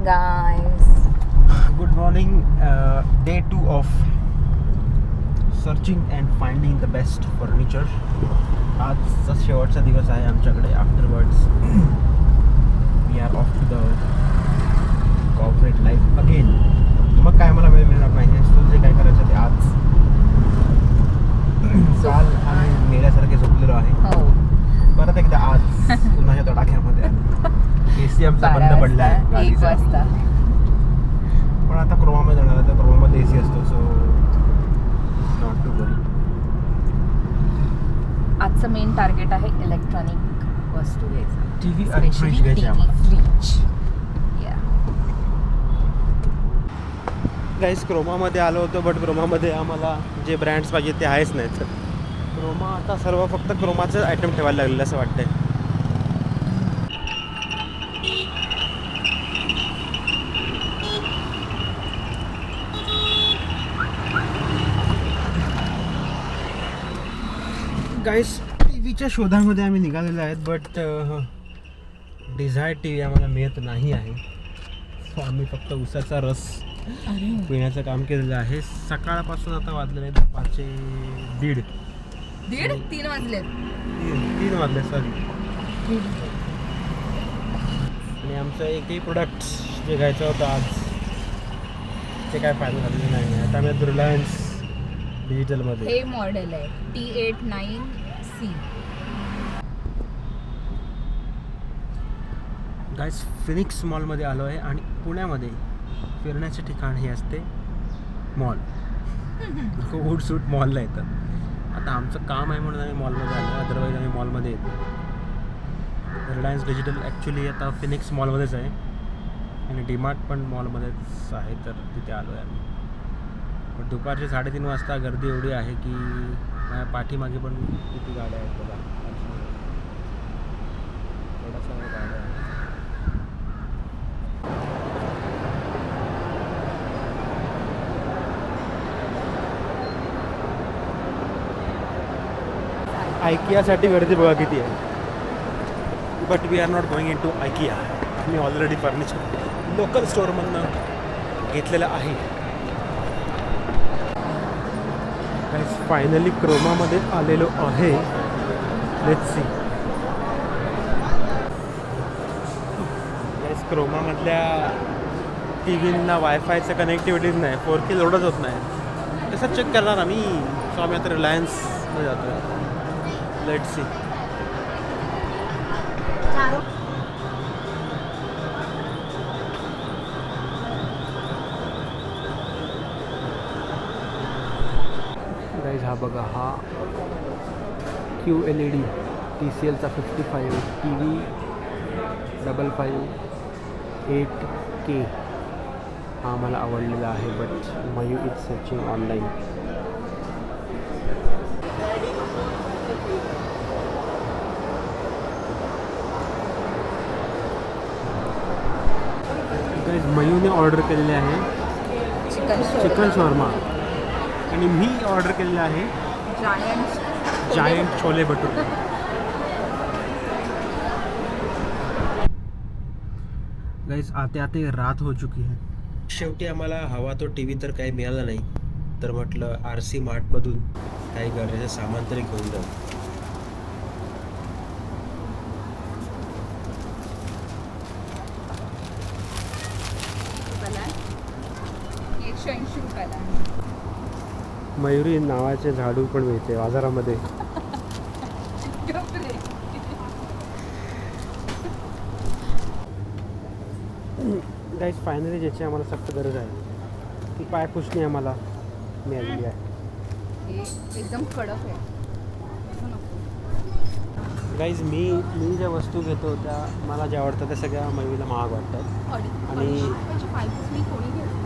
guys. Good morning. Day 2 of searching and finding the best furniture. आजचा शेवटचा दिवस आहे आमच्याकडे. Afterwards we are off to the corporate life again. मग काय मला वेळ मिळणार नाही. सो जे काय करायचं ते आज. काल आम्ही मेल्यासारखे झोपलेलो आहे. हो. परत एकदा आज उन्हाच्या तडाख्यामध्ये AC आमचा बंद पडला आहे 1 गाडीचा. वाजता. पण आता क्रोमामध्ये जाणार आहे तर क्रोमामध्ये AC असतो. सो नॉट टू वरी. आजचं मेन टार्गेट आहे इलेक्ट्रॉनिक वस्तू घ्यायचं. TV आणि फ्रीज घ्यायचे आम्हाला. फ्रीज. गाईस क्रोमामध्ये आलो होतो बट क्रोमामध्ये आम्हाला जे ब्रँड्स पाहिजे ते आहेच नाहीत. क्रोमा आता सर्व फक्त क्रोमाचं आयटम ठेवायला लागलेलं असं वाटतंय. गाईस टीव्हीच्या शोधामध्ये आम्ही निघालेलो आहेत बट डिझायर टी व्ही आम्हाला मिळत नाही आहे. सो आम्ही फक्त उसाचा रस पिण्याचं काम केलेलं आहे. सकाळपासून आता वाजलेलं आहे 5:30. 3 वाजले. 3 वाजले सॉरी. आणि आमचं एकही प्रोडक्ट जे घ्यायचं होतं आज ते काय फायदा झालेलं नाही. आता आम्ही रिलायन्स डिजिटलमध्ये. हे मॉडेल आहे T89C. गाईस फिनिक्स मॉलमध्ये आलो आहे आणि पुण्यामध्ये फिरण्याचे ठिकाण हे असते मॉल. वूड सूट मॉलला येतात. आता आमचं काम आहे म्हणून आम्ही मॉलमध्ये आलो. अदरवाईज आम्ही मॉलमध्ये येतो. रिलायन्स डिजिटल ॲक्च्युली आता फिनिक्स मॉलमध्येच आहे आणि डीमार्ट पण मॉलमध्येच आहे तर तिथे आलो आहे आम्ही. पण दुपारचे 3:30 वाजता गर्दी एवढी आहे की माझ्या पाठीमागे पण किती गाड्या आहेत बघा. थोडासा गाड्या आहे. आयकियासाठी गर्दी बघा किती आहे. But we are not going into IKEA. मी ऑलरेडी फर्निचर लोकल स्टोअरमधनं घेतलेलं आहे. फायनली क्रोमामध्ये आलेलो आहे. Let's see. गाईस क्रोमामधल्या टी व्हींना वायफायचं कनेक्टिव्हिटीज नाही. 4K लोडच होत नाही. तसंच चेक करणार आम्ही. सो आम्ही आता रिलायन्समध्ये जातो आहे. Let's C. गाईज हा बघा हा QLED TCLचा 55 TV 55 8K हा मला आवडलेला आहे. But Mayu is searching online. Guys मयूने ऑर्डर केलेले आहे चिकन शॉर्मा आणि मी ऑर्डर केलेलं आहे जायंट छोले भटुरे. गाइस आते आते रात हो चुकी है. शेवटी आम्हाला हवा तो टी व्ही तर काही मिळाला नाही. तर म्हटलं RC मार्टमधून काही गरजेचं सामान तरी घेऊन जाऊ. मयुरी नावाचे झाडू पण मिळते बाजारामध्ये. गाईस फायनली ज्याची आम्हाला सक्त गरज आहे ती पायपुसणी आम्हाला मिळालेली आहे. एकदम कडक आहे. गाईज मी ज्या वस्तू घेतो त्या मला ज्या आवडतात त्या सगळ्या मयुरीला महाग वाटतात. आणि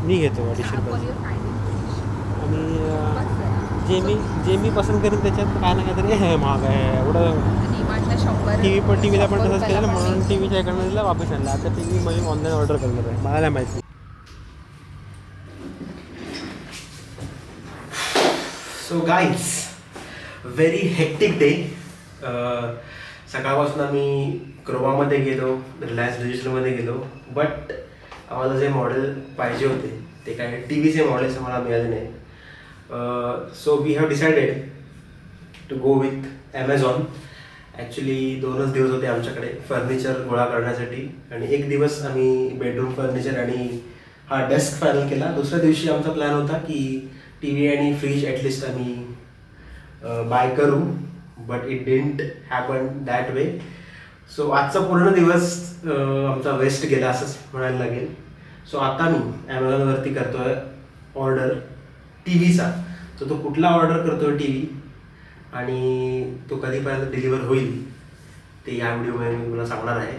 मी घेतो 250 रुपये. आणि जे मी पसंत करेन त्याच्यात काय ना काहीतरी हे महाग आहे. एवढं टी व्हीला पण तसंच केलं म्हणून टी व्हीच्या इकडनं दिला वापस आणला. आता टी व्ही मी ऑनलाईन ऑर्डर करणार आहे. मला नाही माहिती. So guys very hectic day. सकाळपासून आम्ही क्रोमामध्ये गेलो, रिलायन्स डिजिटलमध्ये गेलो. बट आम्हाला जे मॉडेल पाहिजे होते ते काय टी व्हीचे मॉडेल्स आम्हाला मिळाले नाही. So we have decided to go with Amazon. Actually 2च दिवस होते आमच्याकडे फर्निचर गोळा करण्यासाठी आणि एक दिवस आम्ही बेडरूम फर्निचर आणि हा डेस्क फायनल केला. दुसऱ्या दिवशी आमचा प्लॅन होता की टी व्ही आणि फ्रीज ॲटलिस्ट आम्ही बाय करू, but it didn't happen that way. So आजचा पूर्ण दिवस आमचा वेस्ट गेला असंच म्हणायला लागेल. सो आता मी ॲमेझॉनवरती करतो आहे ऑर्डर टी व्हीचा. तर तो कुठला ऑर्डर करतो आहे टी व्ही आणि तो कधीपर्यंत डिलिव्हर होईल ते या व्हिडिओमध्ये मी तुम्हाला सांगणार आहे.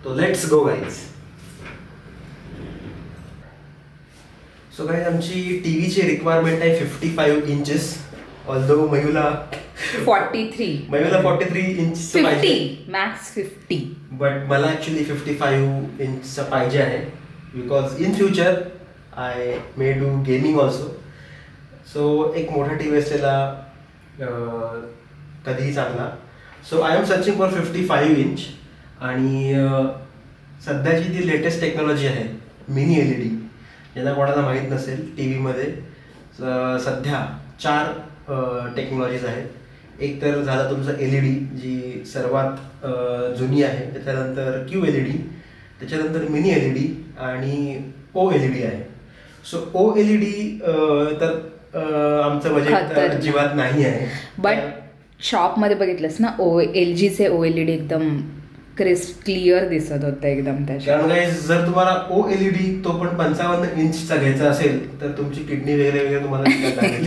तो let's go guys. So guys आमची टी व्हीची रिक्वायरमेंट आहे 55 इंचेस. ऑल्दो मयूला 43 इंचचं पाहिजे, 50 मॅक्स 50. बट मला ॲक्च्युली 55 इंचचा पाहिजे आहे because in future I may do gaming also. So एक मोठा टी व्ही असलेला कधीही चांगला. So I am searching for 55 inch. आणि सध्याची जी लेटेस्ट टेक्नॉलॉजी आहे मिनी LED, ज्यांना कोणाला माहीत नसेल टी व्हीमध्ये सध्या 4 टेक्नॉलॉजीज आहेत. एक तर झालं तुमचं LED जी सर्वात जुनी आहे, त्याच्यानंतर QLED, त्याच्यानंतर मिनी LED आणि OLED आहे. सो OLED तर आमचं बजेट अजिबात नाही आहे. बट शॉपमध्ये बघितलंस ना LGचे OLED एकदम क्लिअर दिसत होतं एकदम त्याच्या. कारण काय जर तुम्हाला OLED तो पण 55 इंचचा घ्यायचा असेल तर तुमची किडनी वगैरे वगैरे तुम्हाला विकत लागेल.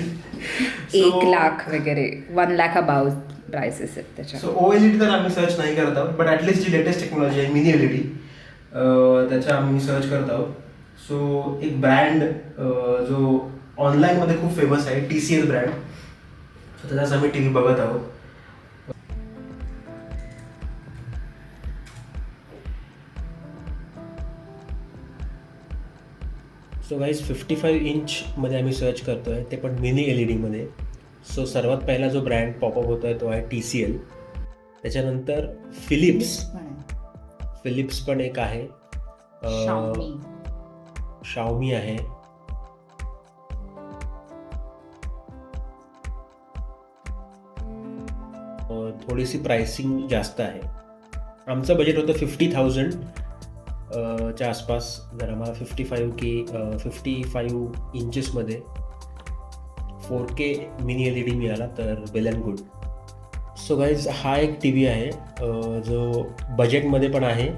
1 लाख वगैरे 1 लाख अबाव प्राइसेस आहेत त्याच्या. सो OLED तर आम्ही सर्च नाही करत आहोत, बट ॲटलिस्ट जी लेटेस्ट टेक्नॉलॉजी आहे मिनी LED त्याच्या आम्ही सर्च करत आहोत. सो एक ब्रँड जो ऑनलाईनमध्ये खूप फेमस आहे TCL ब्रँड, सो त्याचाच आम्ही टी व्ही बघत आहोत. सो गाईज 55 इंचमध्ये आम्ही सर्च करतो आहे, ते पण मिनी LED. सो सर्वात पहिला जो ब्रँड पॉपअप होतो आहे तो आहे TCL. त्याच्यानंतर फिलिप्स पण एक आहे, Xiaomi आहे, थोडीशी प्राइसिंग जास्त आहे. आमचं बजेट होतं 50,000 च्या आसपास. जर आम्हाला 55 इंचेसमध्ये 4K मिनी LED मिळाला तर वेल अँड गुड. सो गाईज हा एक टी व्ही आहे जो बजेटमध्ये पण आहे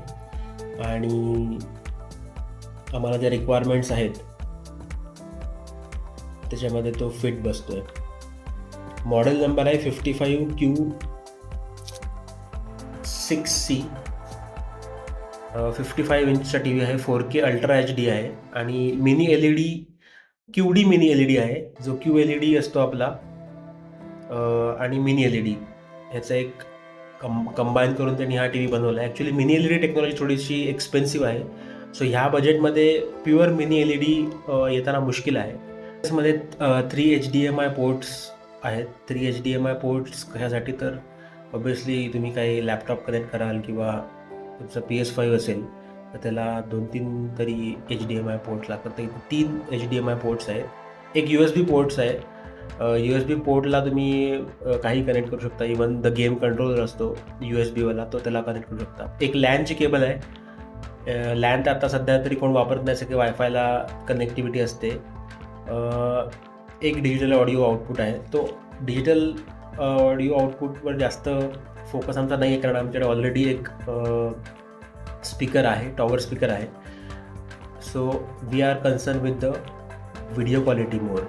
आणि आम्हाला ज्या रिक्वायरमेंट्स आहेत त्याच्यामध्ये तो फिट बसतो आहे. मॉडेल नंबर आहे 55Q6C. 55 इंचचा टी व्ही आहे, 4K अल्ट्रा HD आहे आणि mini LED QD mini LED आहे, जो QLED असतो आपला आणि मिनी LED ह्याचा एक कंबाईन करून त्यांनी हा टी व्ही बनवला आहे. ॲक्च्युली मिनी LED टेक्नॉलॉजी थोडीशी एक्सपेन्सिव्ह आहे. सो ह्या बजेटमध्ये प्युअर मिनी LED येताना मुश्किल आहे. त्यामध्ये 3 HDMI पोर्ट्स आहेत. 3 HDMI पोर्ट्स कशासाठी तर ऑब्वियसली तुम्ही काही लॅपटॉप कनेक्ट कराल किंवा तुमचं PS5 असेल तर त्याला 2-3 तरी HDMI पोर्ट्स लागतात. तर 3 HDMI पोर्ट्स आहेत. एक USB पोर्ट्स आहे. USB पोर्टला तुम्ही काही कनेक्ट करू शकता. इवन द गेम कंट्रोलर असतो USB वाला तो त्याला कनेक्ट करू शकता. एक लॅनची केबल आहे. लॅन तर आता सध्या तरी कोण वापरत नाही, सगळे वायफायला कनेक्टिव्हिटी असते. एक डिजिटल ऑडिओ आउटपुट आहे. तो डिजिटल ऑडिओ आउटपुटवर जास्त फोकस आमचा नाही आहे कारण आमच्याकडे ऑलरेडी एक स्पीकर आहे, टॉवर स्पीकर आहे. So we are concern with the video quality more.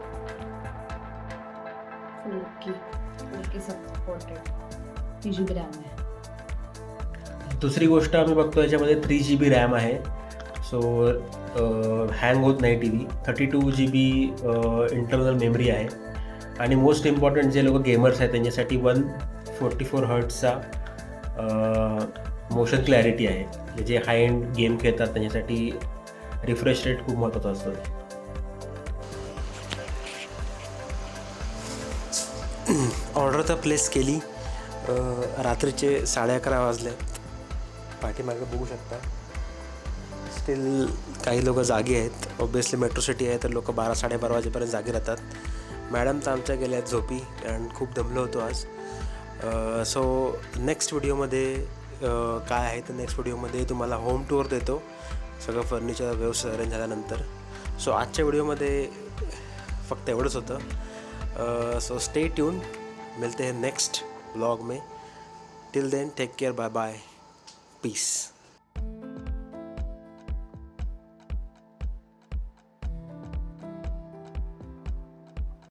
दुसरी गोष्ट आम्ही बघतो याच्यामध्ये 3 GB रॅम आहे. सो हँग होत नाही T V. 32 GB internal memory आहे आणि मोस्ट इम्पॉर्टंट जे लोक गेमर्स आहेत त्यांच्यासाठी 144 हर्ट्जचा मोशन क्लॅरिटी आहे. जे हाय एंड गेम खेळतात त्यांच्यासाठी रिफ्रेश रेट खूप महत्त्वाचा असतो. ऑर्डर तर प्लेस केली. रात्रीचे 11:30 वाजले. पाठीमागे बघू शकता स्टील काही लोक जागी आहेत. ऑब्वियसली मेट्रो सिटी आहे तर लोक 12-12:30 वाजेपर्यंत जागी राहतात. मॅडम तर आमच्या गेल्या आहेत झोपी कारण खूप दमलो होतो आज. सो नेक्स्ट व्हिडिओमध्ये काय आहे तर नेक्स्ट व्हिडिओमध्ये तुम्हाला होम टूर देतो सगळं फर्निचर व्यवस्थित अरेंज झाल्यानंतर. सो आजच्या व्हिडिओमध्ये फक्त एवढंच होतं. सो स्टे ट्यून, मिलते हैं नेक्स्ट ब्लॉग में. Till then take care, bye bye, piece.